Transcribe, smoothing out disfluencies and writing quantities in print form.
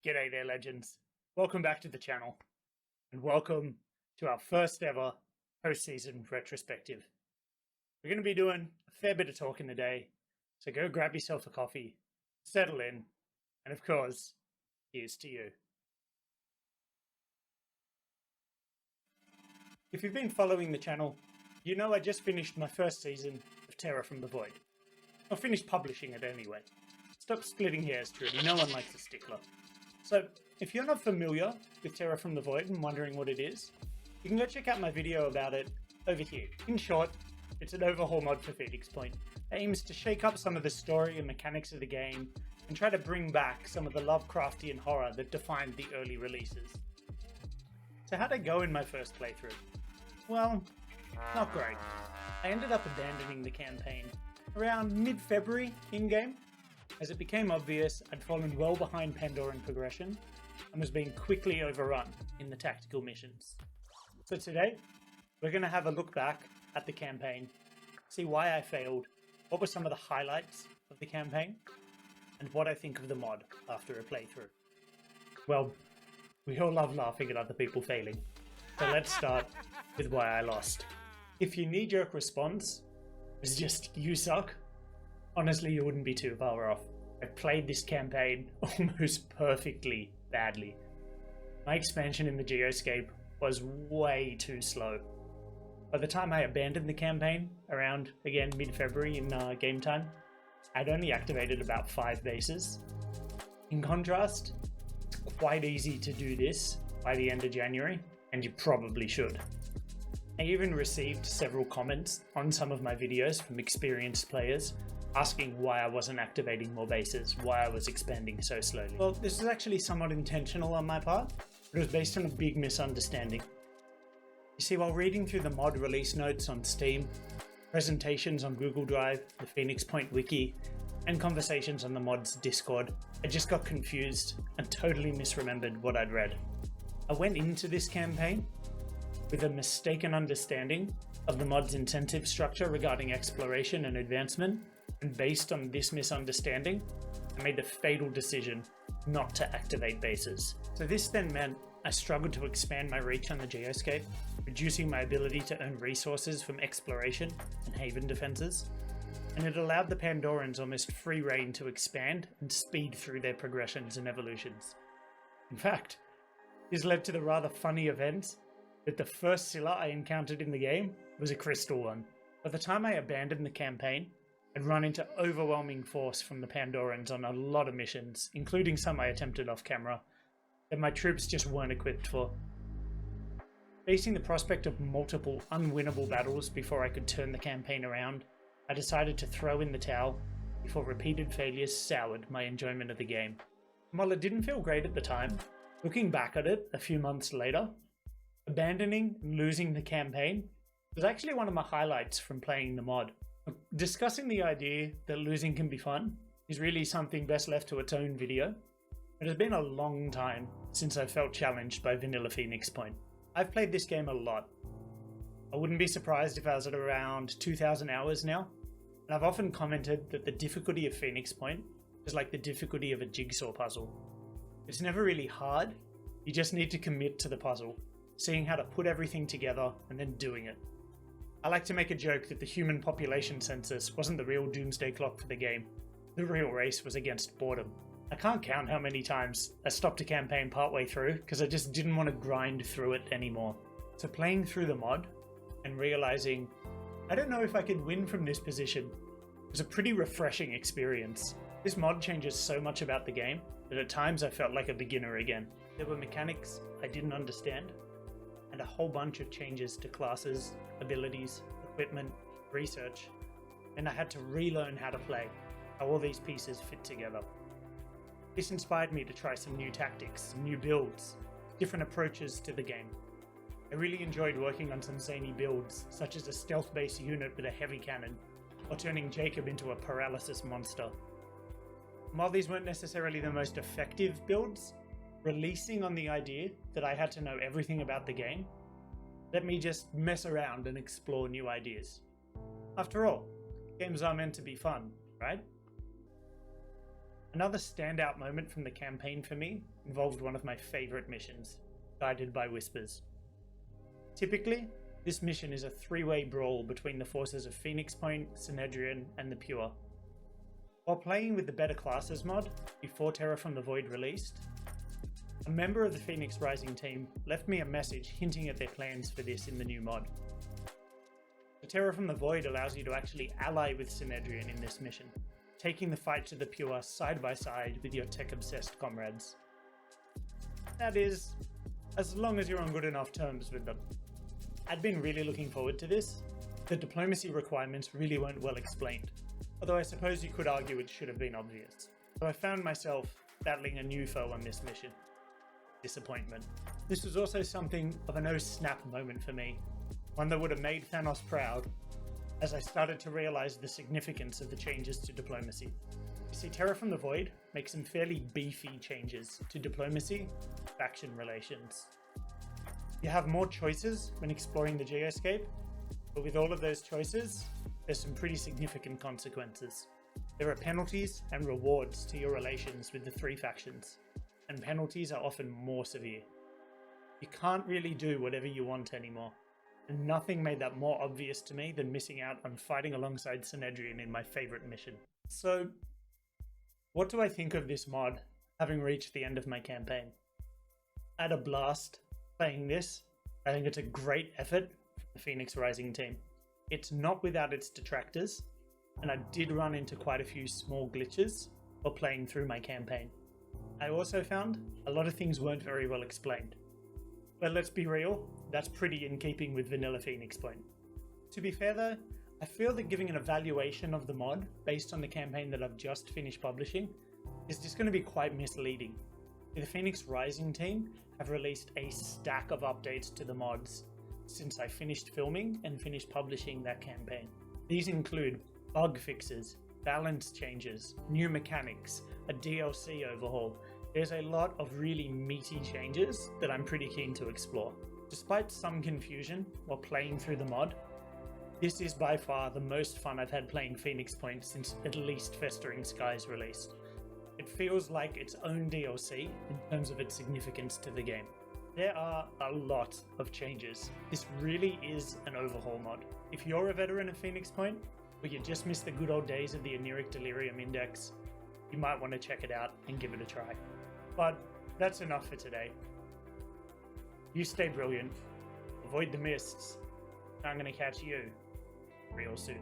G'day there, legends. Welcome back to the channel, and welcome to our first ever postseason retrospective. We're going to be doing a fair bit of talking today, so go grab yourself a coffee, settle in, and of course, here's to you. If you've been following the channel, you know I just finished my first season of Terror from the Void. Or finished publishing it anyway. Stop splitting hairs, Trudy, no one likes a stickler. So, if you're not familiar with Terror from the Void and wondering what it is, you can go check out my video about it over here. In short, it's an overhaul mod for Phoenix Point. It aims to shake up some of the story and mechanics of the game and try to bring back some of the Lovecraftian horror that defined the early releases. So how'd I go in my first playthrough? Well, not great. I ended up abandoning the campaign around mid-February in-game, as it became obvious I'd fallen well behind Pandoran progression and was being quickly overrun in the tactical missions. So today, we're going to have a look back at the campaign, see why I failed, what were some of the highlights of the campaign, and what I think of the mod after a playthrough. Well, we all love laughing at other people failing, so let's start with why I lost. If your knee-jerk response is just, you suck, honestly, you wouldn't be too far off. I played this campaign almost perfectly badly. My expansion in the Geoscape was way too slow. By the time I abandoned the campaign, around, again, mid-February in game time, I'd only activated about 5 bases. In contrast, it's quite easy to do this by the end of January, and you probably should. I even received several comments on some of my videos from experienced players asking why I wasn't activating more bases, why I was expanding so slowly. Well, this was actually somewhat intentional on my part, but it was based on a big misunderstanding. You see, while reading through the mod release notes on Steam, presentations on Google Drive, the Phoenix Point wiki, and conversations on the mod's Discord, I just got confused and totally misremembered what I'd read. I went into this campaign with a mistaken understanding of the mod's incentive structure regarding exploration and advancement, and based on this misunderstanding, I made the fatal decision not to activate bases. So this then meant I struggled to expand my reach on the Geoscape, reducing my ability to earn resources from exploration and haven defenses, and it allowed the Pandorans almost free reign to expand and speed through their progressions and evolutions. In fact, this led to the rather funny event that the first Scylla I encountered in the game was a crystal one. By the time I abandoned the campaign, I'd run into overwhelming force from the Pandorans on a lot of missions, including some I attempted off camera, that my troops just weren't equipped for. Facing the prospect of multiple unwinnable battles before I could turn the campaign around, I decided to throw in the towel before repeated failures soured my enjoyment of the game. And while it didn't feel great at the time, looking back at it a few months later, abandoning and losing the campaign was actually one of my highlights from playing the mod. Discussing the idea that losing can be fun is really something best left to its own video. It has been a long time since I felt challenged by vanilla Phoenix Point. I've played this game a lot. I wouldn't be surprised if I was at around 2,000 hours now, and I've often commented that the difficulty of Phoenix Point is like the difficulty of a jigsaw puzzle. It's never really hard, you just need to commit to the puzzle, seeing how to put everything together and then doing it. I like to make a joke that the human population census wasn't the real doomsday clock for the game. The real race was against boredom. I can't count how many times I stopped a campaign partway through because I just didn't want to grind through it anymore. So playing through the mod and realizing I don't know if I can win from this position was a pretty refreshing experience. This mod changes so much about the game that at times I felt like a beginner again. There were mechanics I didn't understand, and a whole bunch of changes to classes, abilities, equipment, research, and I had to relearn how to play, how all these pieces fit together. This inspired me to try some new tactics, some new builds, different approaches to the game. I really enjoyed working on some zany builds, such as a stealth-based unit with a heavy cannon, or turning Jacob into a paralysis monster. And while these weren't necessarily the most effective builds, releasing on the idea that I had to know everything about the game let me just mess around and explore new ideas. After all, games are meant to be fun, right? Another standout moment from the campaign for me involved one of my favorite missions, Guided by Whispers. Typically, this mission is a three-way brawl between the forces of Phoenix Point, Synedrion, and the Pure. While playing with the Better Classes mod before Terror from the Void released, a member of the Phoenix Rising team left me a message hinting at their plans for this in the new mod. The Terror from the Void allows you to actually ally with Synedrion in this mission, taking the fight to the Pure side by side with your tech-obsessed comrades. That is, as long as you're on good enough terms with them. I'd been really looking forward to this. The diplomacy requirements really weren't well explained, although I suppose you could argue it should have been obvious. So I found myself battling a new foe on this mission. Disappointment. This was also something of a no-snap moment for me, one that would have made Thanos proud, as I started to realise the significance of the changes to diplomacy. You see, Terror from the Void makes some fairly beefy changes to diplomacy, faction relations. You have more choices when exploring the Geoscape, but with all of those choices, there's some pretty significant consequences. There are penalties and rewards to your relations with the three factions, and penalties are often more severe. You can't really do whatever you want anymore, and nothing made that more obvious to me than missing out on fighting alongside Synedrion in my favourite mission. So, what do I think of this mod, having reached the end of my campaign? I had a blast playing this. I think it's a great effort from the Phoenix Rising team. It's not without its detractors, and I did run into quite a few small glitches while playing through my campaign. I also found a lot of things weren't very well explained. But let's be real, that's pretty in keeping with vanilla Phoenix Point. To be fair though, I feel that giving an evaluation of the mod based on the campaign that I've just finished publishing is just going to be quite misleading. The Phoenix Rising team have released a stack of updates to the mods since I finished filming and finished publishing that campaign. These include bug fixes, balance changes, new mechanics, a DLC overhaul. There's a lot of really meaty changes that I'm pretty keen to explore. Despite some confusion while playing through the mod, this is by far the most fun I've had playing Phoenix Point since at least Festering Skies released. It feels like its own DLC in terms of its significance to the game. There are a lot of changes. This really is an overhaul mod. If you're a veteran of Phoenix Point, or you just missed the good old days of the Oniric Delirium Index, you might want to check it out and give it a try. But that's enough for today. You stay brilliant, avoid the mists, and I'm going to catch you real soon.